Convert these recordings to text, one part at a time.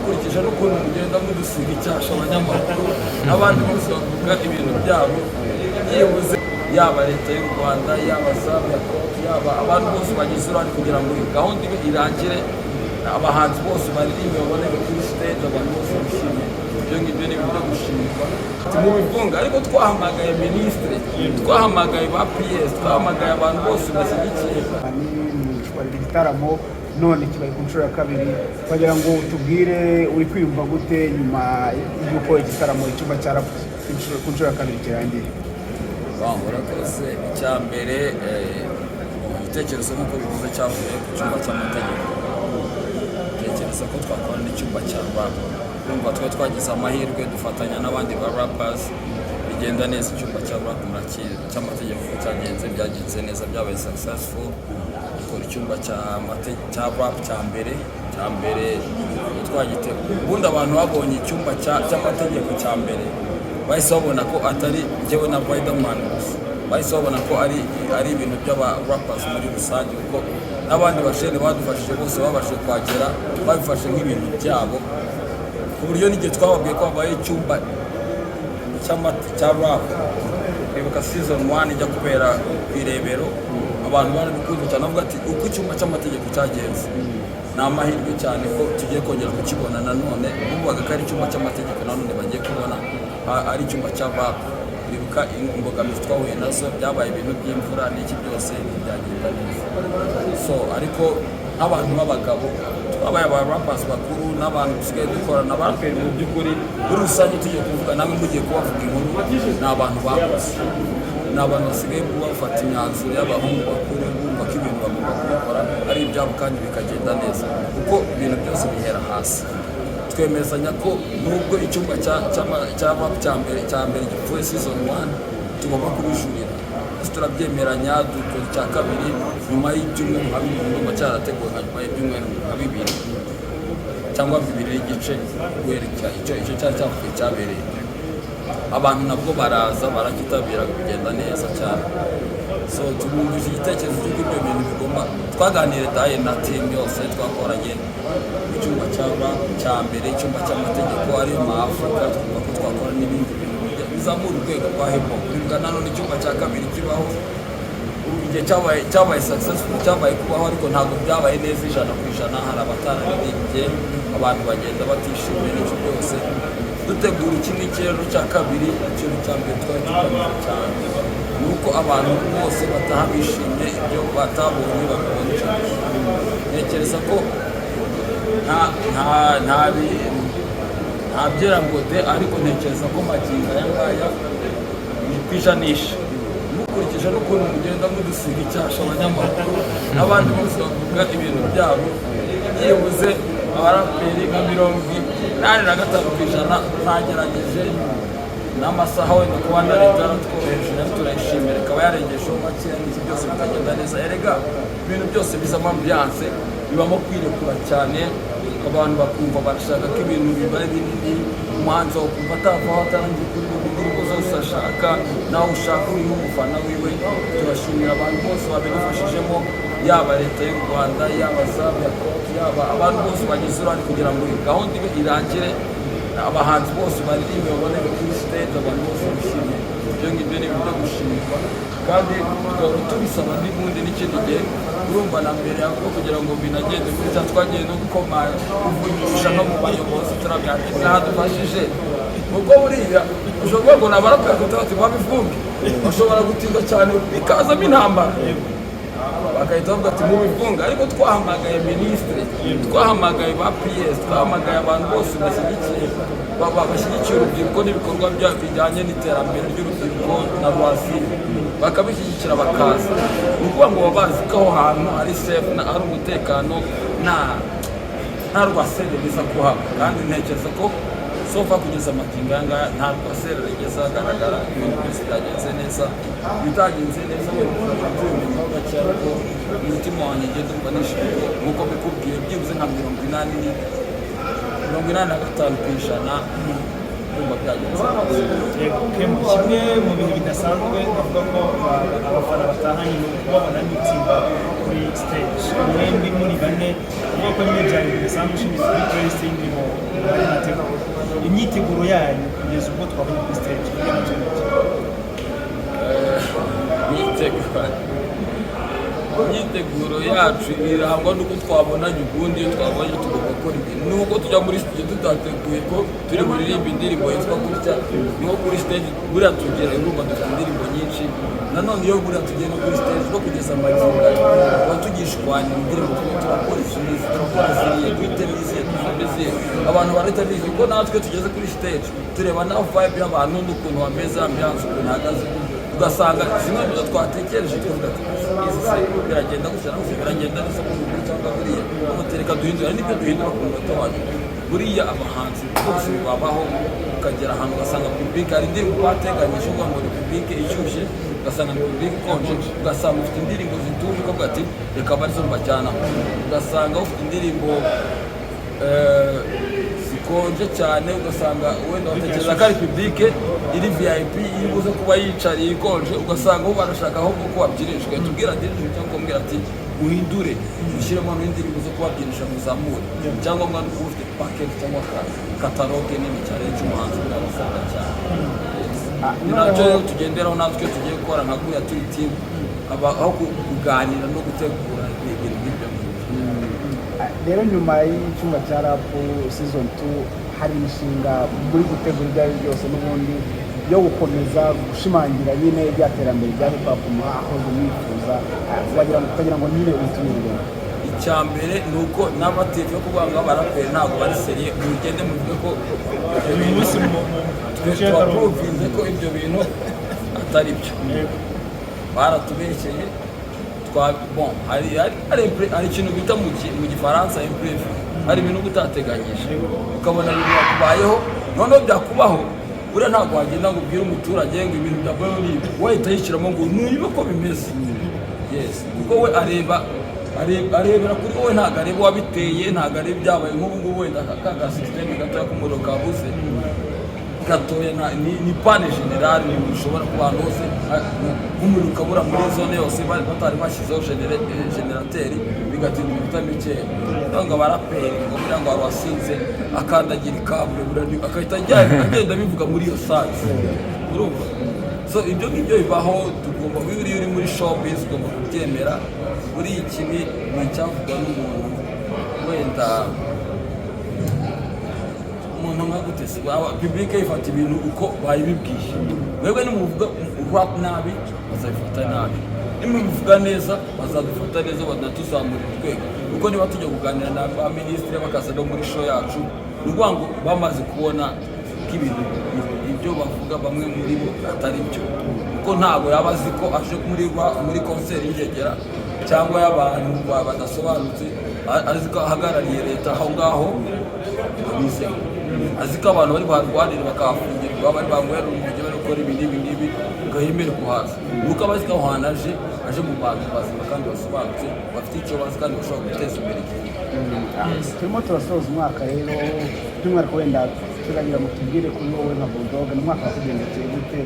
mukurikije n'ukuntu mugenda mudusiga icyasha abanyamakuru n'abandi bose bavuga ibintu byabo yibuze yaba leta y'u Rwanda yaba yaba abantu bose bagize uruhare kugira ngo gahunda ibe irangire abahanzi bose baririmbe baboneke kuri stage abantu bose bishimye ibyo ngibyo ni ibintu byo gushimirwa mu bifunga ariko twahamagaye ministre twahamagaye ba PS twahamagaye abantu bose bashyigikiye igitaramo none kibaye ku nshuro ya kabiri kugira ngo tubwire uri kwiyumva gute nyuma y'uko igitaramo icyumba cyaravuze ku nshuro ya kabiri kirangiye. Urakoze icya mbere igitekerezo nk'uko bivuze cyavuye ku cyumba cy'amategeko tekereza ko twakora n'icyumba cya rap urumva twe twagize amahirwe dufatanya n'abandi ba rappers bigenda neza icyumba cya rap cy'amategeko cyagenze byagenze neza byabaye successful dukora icyumba cya rap cya mbere twagitego ubundi abantu babonye icyumba cy'amategeko cya mbere bahise babona ko atari njyewe na Riderman gusa bahise babona ko ari ibintu by'aba rappers muri rusange kuko n'abandi bashene badufashije bose babashije kwagera babifashe nk'ibintu byabo ku buryo n'igihe twababwiye ko habaye icyumba cya rap bibuka season 1 ijya kubera ku Irebero abantu barabikunze cyane bavuga ati uko icyumba cy'amategeko cyagenze ni amahirwe cyane ko tugiye kongera kukibona nanone bumvaga ko ari icyumba cy'amategeko nanone bagiye kubona ari icyumba cya rap bibuka imbogamizi twahuye nazo byabaye ibintu by'imvura n'iki byose byagenda neza so ariko nk'abantu b'abagabo twabaye aba rappers bakuru n'abantu dusigaye dukorana baraperi mu by'ukuri muri rusange tugiye kuvuga namwe mugiye kubavuga inkuru ni abantu bakuze ni abantu basigaye bafata imyanzuro y'abahungu bakuru bumva ko ibintu bagomba kubikora ari ibyabo kandi bikagenda neza kuko ibintu byose bihera hasi twemezanya ko nubwo icyumba cya rap cya mbere gipfuye season 1 tugomba kubijurira turabyemeranya dukora icya kabiri nyuma y'ibyumweru nka bibiri ndumva cyarateguwe nka nyuma y'ibyumweru nka bibiri cyangwa bibiri n'igice guherekera icyo cyari cyavuye cyabereye abantu nabwo baraza barakitabira bigenda neza cyane so tubumvise igitekerezo cy'uko ibyo bintu bigomba twaganire daye na team yose twakoranye mu cyumba cya mbere icyumba cy'amategeko ari mu Afurika twumva ko twakora n'ibindi bintu bizamura urwego rwa hip hop bibwa nanone icyumba cya kabiri kibaho igihe cyabaye successful cyabaye kubaho ariko ntabwo byabaye neza 100% hari abatararirimbye abantu bagenda batishimiye n'icyo byose dutegura ikindi rero cya kabiri ikintu cya mbere twari tugamije cyane ni uko abantu bose bataha bishimye ibyo batabonye bakabona icyo ntekereza ko nta byerangode ariko ntekereza ko magingo aya ngaya kwijanisha mukurikije n'ukuntu mugenda mudusiga icyasha abanyamakuru n'abandi bose bavuga ibintu byabo yibuze abaraperi nka 85% ntagerageje n'amasaha wenda kuba na leta yaratworoheje nayo turayishimira ikaba yarengejeho makeya n'iki byose bikagenda neza erega ibintu byose bizamo ambiance bibamo kwirekura cyane abantu bakumva barashaka ko ibintu bibaye binini umuhanzi wakumva atavaho atarangiye kuririmba indirimbo zose ashaka nawe ushaka uri n'umufana wiwe turashimira abantu bose babidufashijemo yaba leta y'u Rwanda yaba yaba abantu bose bagize uruhare kugira ngo gahunda ibe irangire abahanzi bose baririmbe baboneke kuri stage abantu bose bishimye ibyo ngibyo ni ibintu byo gushimirwa kandi tugahora tubisaba n'ubundi n'ikindi gihe urumva na mbere yako kugira ngo binagende kuri cya twagiye no gukoma kuvugisha no mu bayobozi turabyandika hadufashije ubwo buriya ushobora ngo nabarapera kutati babivumbi bashobora gutinda cyane bikazamo intambara bagahita bavuga ati mubifunga ariko twahamagaye ministre twahamagaye ba PS twahamagaye abantu bose bashyigikiye urubyiruko n'ibikorwa bijyanye n'iterambere ry'urubyiruko na rwasi bakabishyigikira bakaza ni ukuvuga ngo baba bazi ko aho hantu ari safe ari umutekano nta rwasere biza kuhaba kandi ntekereza ko sofa kugeza amagingo aya ngaya nta rwasere rigeze hagaragara ibintu byose byagenze neza bitagenze neza by'ubumenyi gakeya ariko umutima wanjye ngenda umva nishimye nk'uko mbikubwiye byibuze nka 85% kumva byagenze. Kimwe mu bintu bidasanzwe bavuga ko abafana batahanye ni ukubabona n'itsinda kuri stage mwembi muri bane bavuga ko nyine byari bidasanzwe ushingiye kuri playlist y'indirimbo bari bateguye imyiteguro yanyu kugeza ubwo twabonye kuri stage imyiteguro yacu irangwa n'uko twabonanye ubundi iyo twabonye tugomba gukora ibintu nuko tujya muri studio tutateguye ko turi buririmba indirimbo yitwa gutya niho kuri stage buriya tugera urumva dufite indirimbo nyinshi nanone iyo buriya tugiye no kuri stage no kugeza amazinga tuba tugishwanira indirimbo turakora izinizi turakora ziriya kuri televiziyo tuzobeziye abantu barahita bizi kuko natwe tugeze kuri stage tureba na vibe y'abantu n'ukuntu bameze ambiance ukuntu ihagaze ugasanga zimwe mu byo twatekereje tuvuga ati izi se biragenda gusa nawe biragenda neza ku buryo cyangwa buriya umutereka duhindura n'ibyo duhindura ku munota wacu buriya abahanzi bose babaho ukagera ahantu ugasanga public hari indirimbo bateganyije uvuga ngo ni public ishyushye ugasanga ni public ikonje ugasanga ufite indirimbo zituje ukavuga ati reka barizo mbajyana ugasanga ufite indirimbo zikonje cyane ugasanga wenda watekereza ko ari public iri VIP iri buze kuba yicariye ikonje ugasanga aho barashaka aho kuko wabyinisha ugahita ubwira dirije cyangwa umbwira ati uhindure ushyiremo n'indirimbo zo kubabyinisha muzamure cyangwa mwana uba ufite package cyangwa kataloge nini cyane cy'umuhanzi biragusanga cyane ni nacyo rero tugenderaho natwe tugiye gukora nka kuriya turi team aho kuganira no gutegura ibintu nk'ibyo rero nyuma y'icyumba cya rap season 2 hari imishinga muri gutegura ibyo ari byose n'ubundi yo gukomeza gushimangira nyine rya terambere rya hip hop mwahoze mwifuza kugira ngo nyine bitumirwe. Icya mbere ni uko n'abateka yo kuvuga ngo abaraperi ntabwo bari seriye mugende muvuge ko uyu munsi twaprovinze ko ibyo bintu atari byo baratubeshyeye hari ikintu bita mu gifaransa imprévu hari ibintu utateganyije ukabona ibintu byakubayeho noneho byakubaho buriya ntabwo wagenda ngo ubwire umuturage ngo ibintu byabayeho nibi wahita yishyiramo ngo niba ko bimeze kuko we arebera kuri wowe ntabwo areba uwabiteye ntabwo areba ibyabaye nk'ubu ngubu wenda ka sisiteme gatoya k'umuriro kabuze gatoya ni pane generale ushobora kuba ahantu hose nk'umuriro ukabura muri zone yose batari bashyizeho generateri bigatuma iminota mikeya ngo abaraperi ngo kugira ngo wari wasinze akandagira ikabure agahita agenda bivuga muri iyo sansi urumva so ibyo ngibyo bibaho tugomba uri muri showbiz ugomba kubyemera buri iki ni icyavugwa n'umuntu wenda umuntu nka gutese public ifata ibintu uko bayibibwiye mwebwe nimuvuga rap nabi bazabifata nabi nimuvuga neza bazadufata neza badatuzamura urwego kuko niba tujya kuganira na ba minisitiri bakaza no muri show yacu ni ukuvuga ngo bamaze kubona ko ibintu ibyo bavuga bamwe muri bo atari byo kuko ntabwo yaba azi ko aje muri konseri y'ingegera cyangwa y'abantu badasobanutse azi ko ahagarariye leta aho ngaho bizeho azi ko abantu bari buharwanire bakahafungirwa bari banywera urumogi bari gukora ibi n'ibi ugahemere kuhaza nuko abazi ko aho hantu aje mu bantu bazima kandi basobanutse bafite icyo bazi kandi bashobora guteza imbere igihugu. Turimo turasoza umwaka rero by'umwihariko wenda turagira ngo tubwire kuri wowe nka Bulldog ni umwaka wakugendekeye gute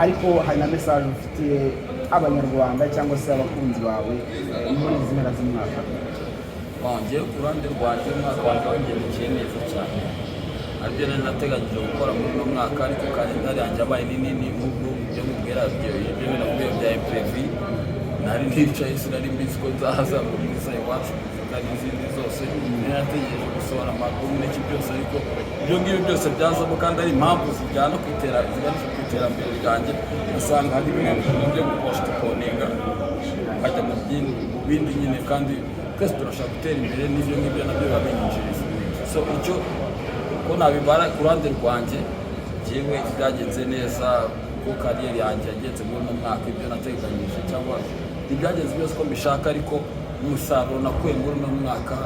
ariko hari na message ufitiye abanyarwanda cyangwa se abakunzi bawe muri izi mpera z'umwaka. Njyewe ku ruhande rwanjye umwaka wanjye wagendekeye neza cyane aribyo nari nateganyije gukora muri uno mwaka ariko kalendari yanjye yabaye nini nk'ubwo ibyo mubwira ibyo binakubwiye bya imprévu nari nicaye sinari mbizi ko nzaza muri misa iwacu kandi izindi zose nari nategereje gusohora amadumu n'iki byose ariko ibyo ngibyo byose byazamo kandi ari impamvu zijyana ku iterambere ryanjye ugasanga hari bimwe mu bintu byo gupositiponinga ukajya mu bindi nyine kandi twese turashaka gutera imbere n'ibyo ngibyo nabyo biba binyinjiriza so icyo ko nabibara ku ruhande rwanjye njyewe byagenze neza kuko kariyeri yanjye yagenze muri uno mwaka ibyo nateganyije cyangwa ntibyagenze byose ko mbishaka ariko umusaruro nakuye muri uno mwaka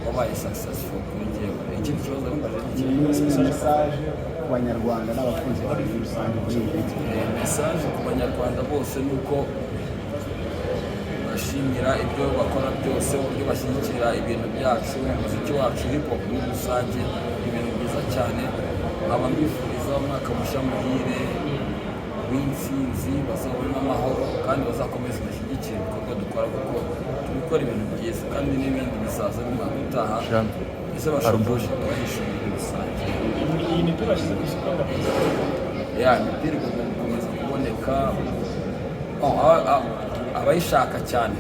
wabaye successful kuri njyewe. Ikindi kibazo ni message ku banyarwanda n'abakunzi muri rusange kuri iyi message ku banyarwanda bose ni uko bashimira ibyo bakora byose uburyo bashyigikira ibintu byacu umuziki wacu hip hop muri rusange ibintu byiza cyane nkaba mbifuriza umwaka mushya muhire w'intsinzi, bazabona amahoro kandi bazakomeza bashyigikira ibikorwa dukora kuko tubikora ibintu byiza kandi n'ibindi bizaza n'umwaka utaha ese bashobora kubahisha muri rusange. iyi mipira bashyize ku isoko ya imipira igomba gukomeza kuboneka, abayishaka cyane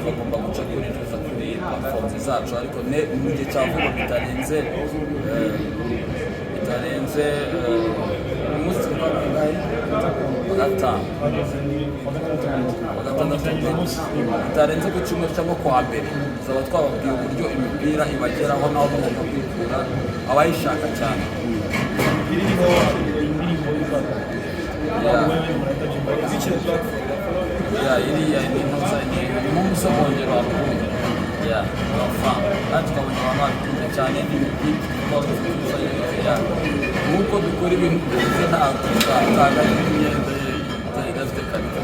bagomba guca kuri platforms zacu, ariko mu gihe cya vuba bitarenze umunsi wa gatanu bitarenze ku cyumweru cyangwa kuwa mbere tuzaba twababwiye uburyo imipira ibageraho n'aho bagomba kwikura abayishaka cyane. iriho indirimbo y'urwanda iriya ni nk'umusogongero wa rukundo kandi tukabona abantu babikunze cyane n'imipira nk'uko dukora ibintu byose ntabwo twatanga imyenda idafite karita.